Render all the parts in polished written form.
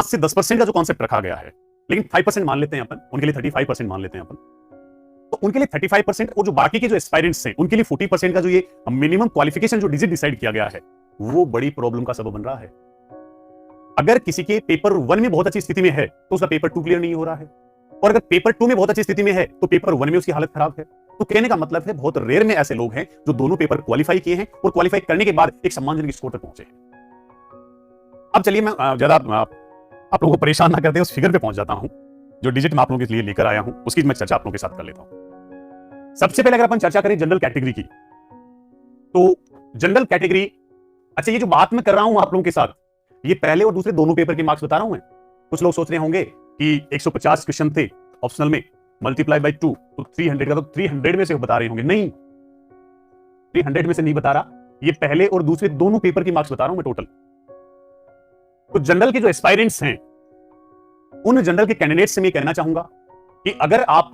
से 10% का जो कॉन्सेप्ट रखा गया है, लेकिन 5% मान लेते हैं अपन, उनके लिए 35% मान लेते हैं अपन, तो उनके लिए 35% और जो बाकी के जो एस्पायरेंट्स हैं उनके लिए 40% का जो ये मिनिमम क्वालिफिकेशन जो डिजिट डिसाइड किया गया है, वो बड़ी प्रॉब्लम का सबब बन रहा है। अगर किसी के पेपर 1 में बहुत अच्छी स्थिति में है तो उसका पेपर 2 क्लियर नहीं हो रहा है, और अगर पेपर 2 में बहुत अच्छी स्थिति में है तो पेपर 1 में उसकी हालत खराब है। तो कहने का मतलब है बहुत रेयर में ऐसे लोग हैं जो दोनों पेपर क्वालिफाई किए हैं और क्वालिफाई करने के बाद एक सम्मानजनक स्कोर तक पहुंचे हैं। अब चलिए मैं ज्यादा आप लोगों को परेशान ना करते उस फिगर पे पहुंच जाता हूं जो डिजिट मैं आप लोगों के लिए लेकर आया हूं, उसकी मैं चर्चा आप लोगों के साथ कर लेता हूं। सबसे पहले अगर अपन चर्चा करें जनरल कैटेगरी की, तो जनरल कैटेगरी, अच्छा ये जो बात मैं कर रहा हूं आप लोगों के साथ, ये पहले और दूसरे दोनों पेपर के मार्क्स बता रहा हूं मैं। कुछ लोग सोच रहे होंगे कि 150 क्वेश्चन थे ऑप्शनल में, मल्टीप्लाई बाय 2 तो 300 का, तो 300 में से बता रहे होंगे। नहीं, 300 में से नहीं बता रहा, ये पहले और दूसरे दोनों पेपर की मार्क्स बता रहा हूं मैं टोटल। तो जनरल के जो एस्पायरेंट्स हैं, उन जनरल के कैंडिडेट से मैं कहना चाहूंगा कि अगर आप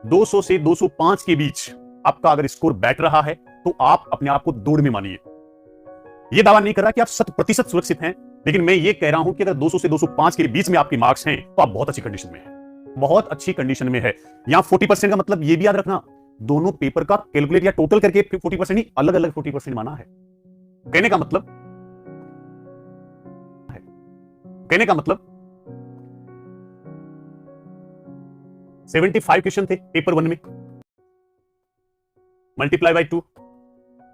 200 से 205 के बीच आपका अगर स्कोर बैठ रहा है तो आप अपने आप को दौड़ में मानिए। यह दावा नहीं कर रहा कि आप 100% सुरक्षित हैं, लेकिन मैं ये कह रहा हूं कि अगर 200 से 205 के बीच में आपके मार्क्स हैं तो आप बहुत अच्छी कंडीशन में हैं, बहुत अच्छी कंडीशन में है। यहां 40% का मतलब यह भी याद रखना, दोनों पेपर का कैलकुलेट या टोटल करके 40% नहीं, अलग अलग 40% माना है। कहने का मतलब 75 क्वेश्चन थे पेपर 1 में, मल्टीप्लाई बाय 2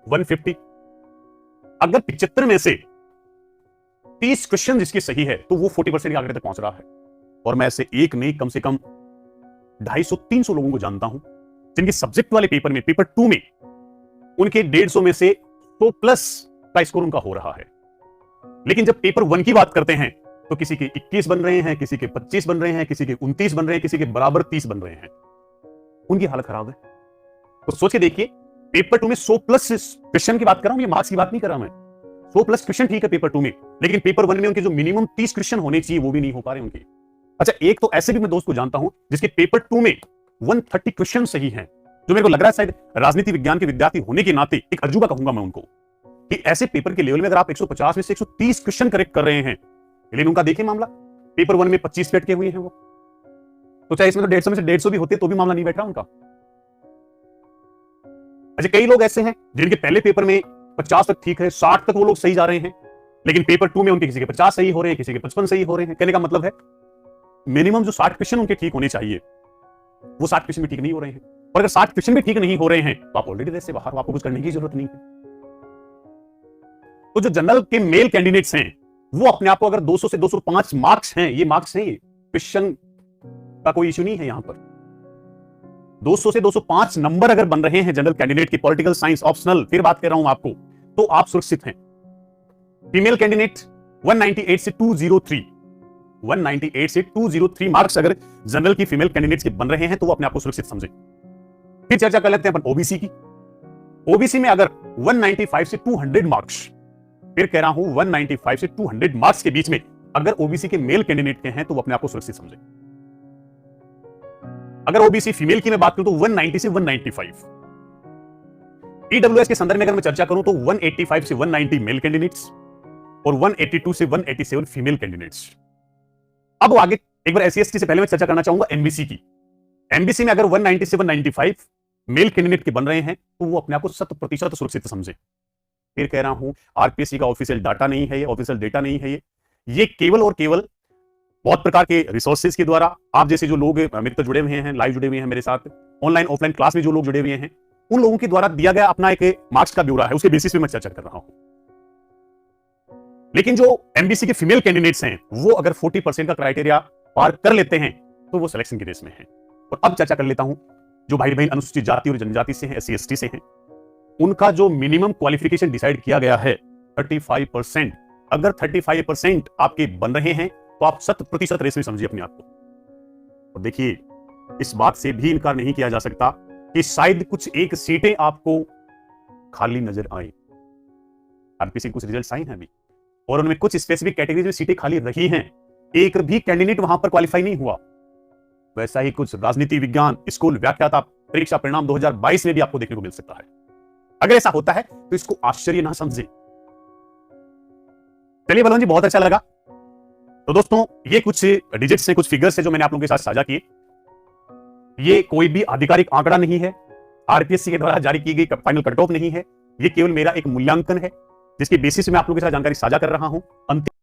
150। अगर 75 में से 30 क्वेश्चन जिसके सही है तो वो 40% के आंकड़े तक पहुंच रहा है। और मैं ऐसे एक नहीं, कम से कम 250-300 लोगों को जानता हूं जिनके सब्जेक्ट वाले पेपर में, पेपर 2 में, उनके 150 में से 100 प्लस का स्कोर उनका हो रहा है। लेकिन जब पेपर 1 की बात करते हैं तो किसी के 21 बन रहे हैं, किसी के 25 बन रहे हैं, किसी के 29 बन रहे हैं, किसी के बराबर 30 बन रहे हैं। उनकी हालत खराब है। तो सोच के देखिए, पेपर 2 में 100 प्लस क्वेश्चन की बात कर रहा हूं, ये मार्क्स की बात नहीं कर रहा मैं। 100 प्लस क्वेश्चन ठीक है पेपर 2 में, लेकिन पेपर 1 में उनके जो मिनिमम 30 क्वेश्चन होने चाहिए वो भी नहीं हो पा रहे उनके। अच्छा, एक तो ऐसे भी मैं दोस्त को जानता हूं जिसके पेपर 2 में 130 क्वेश्चन सही हैं, जो मेरे को लग रहा है शायद राजनीति विज्ञान के विद्यार्थी होने के नाते एक अजूबा कहूंगा मैं उनको, कि ऐसे पेपर के लेवल में अगर आप 150 में से 130 क्वेश्चन करेक्ट कर रहे हैं, लेकिन उनका देखिए मामला, पेपर 1 में 25 पे अटके हुए हैं वो। तो चाहे इसमें तो 150 में से 150 भी होते तो भी मामला नहीं बैठ रहा उनका। अच्छा, कई लोग ऐसे हैं जिनके पहले पेपर में 50 तक ठीक है, 60 तक वो लोग सही जा रहे हैं, लेकिन पेपर 2 में उनके किसी के 50 सही हो रहे हैं, किसी के 55 सही हो रहे हैं। कहने का मतलब है मिनिमम जो 60 क्वेश्चन उनके ठीक होने चाहिए वो 60 क्वेश्चन भी ठीक नहीं हो रहे हैं। और अगर 60 क्वेश्चन भी ठीक नहीं हो रहे हैं तो आप ऑलरेडी रेस से बाहर, आपको कुछ करने की जरूरत नहीं है। तो जो जनरल के मेल कैंडिडेट्स हैं वो अपने आप को, अगर 200 से 205 मार्क्स हैं, ये मार्क्स हैं, क्वेश्चन का कोई इश्यू नहीं है यहां पर। 200 से 205 नंबर अगर बन रहे हैं जनरल कैंडिडेट की, पॉलिटिकल साइंस ऑप्शनल, फिर बात कर रहा हूं आपको, तो आप सुरक्षित हैं। फीमेल कैंडिडेट 198 से 203, 198 से 203 मार्क्स अगर जनरल की फीमेल कैंडिडेट्स के बन रहे हैं तो वो अपने आप को सुरक्षित समझे। फिर चर्चा कर लेते हैं अपन ओबीसी की। ओबीसी में अगर 195 से 200 मार्क्स, फिर कह रहा हूं 195 से 200 मार्क्स के बीच में अगर ओबीसी के मेल कैंडिडेट के हैं तो वो अपने आप को सुरक्षित समझे। अगर ओबीसी फीमेल की मैं बात करूं तो 190 से 195। ईडब्ल्यूएस के संदर्भ में अगर मैं चर्चा करूं तो 185 से 190 मेल कैंडिडेट्स और 182 से 187 फीमेल कैंडिडेट्स। अब आगे एक बार एससी एसटी से पहले मैं चर्चा करना चाहूंगा एमबीसी की। एमबीसी में अगर 190 से 195 मेल कैंडिडेट के बन रहे हैं तो वो अपने आप को 100% सुरक्षित समझे। फिर कह रहा हूं आरपीएससी का ऑफिशियल डाटा नहीं है ये, ऑफिशियल डेटा नहीं है ये केवल और केवल बहुत प्रकार के रिसोर्सेज के द्वारा, आप जैसे जो लोग मेरे तो जुड़े हुए हैं, लाइव जुड़े हुए हैं मेरे साथ, ऑनलाइन ऑफलाइन क्लास में जो लोग जुड़े हुए हैं, उन लोगों के द्वारा दिया गया अपना एक मार्क्स का ब्यौरा है, उसके बेसिस पे मैं चर्चा कर रहा हूं। लेकिन जो एमबीसी के फीमेल कैंडिडेट्स हैं वो अगर 40% का क्राइटेरिया पार कर लेते हैं तो वो सिलेक्शन की रेस में हैं। और अब चर्चा कर लेता हूं जो भाई बहन अनुसूचित जाति और जनजाति से हैं, एससी एसटी से हैं, उनका जो मिनिमम क्वालिफिकेशन डिसाइड किया गया है 35%। अगर 35% आपके बन रहे हैं तो आप 100% रेस में समझिए अपने आप को। और देखिए, इस बात से भी इनकार नहीं किया जा सकता कि शायद कुछ एक सीटें आपको खाली नजर आए। आरपीसी कुछ रिजल्ट्स आई हैं अभी और उनमें कुछ स्पेसिफिक कैटेगरीज में सीटें खाली रही हैं, एक भी कैंडिडेट वहां पर क्वालिफाई नहीं हुआ। वैसा ही कुछ राजनीति विज्ञान स्कूल व्याख्याता परीक्षा परिणाम 2022 में भी आपको देखने को मिल सकता है। अगर ऐसा होता है तो इसको आश्चर्य ना समझे। चलिए बलवन जी, बहुत अच्छा लगा तो दोस्तों ये कुछ डिजिट्स हैं, कुछ फिगर्स हैं जो मैंने आप लोगों के साथ साझा किए। ये कोई भी आधिकारिक आंकड़ा नहीं है, आरपीएससी के द्वारा जारी की गई फाइनल कट ऑफ नहीं है, ये केवल मेरा एक मूल्यांकन है जिसके बेसिस में आप लोगों के साथ जानकारी साझा कर रहा हूं। अंतिम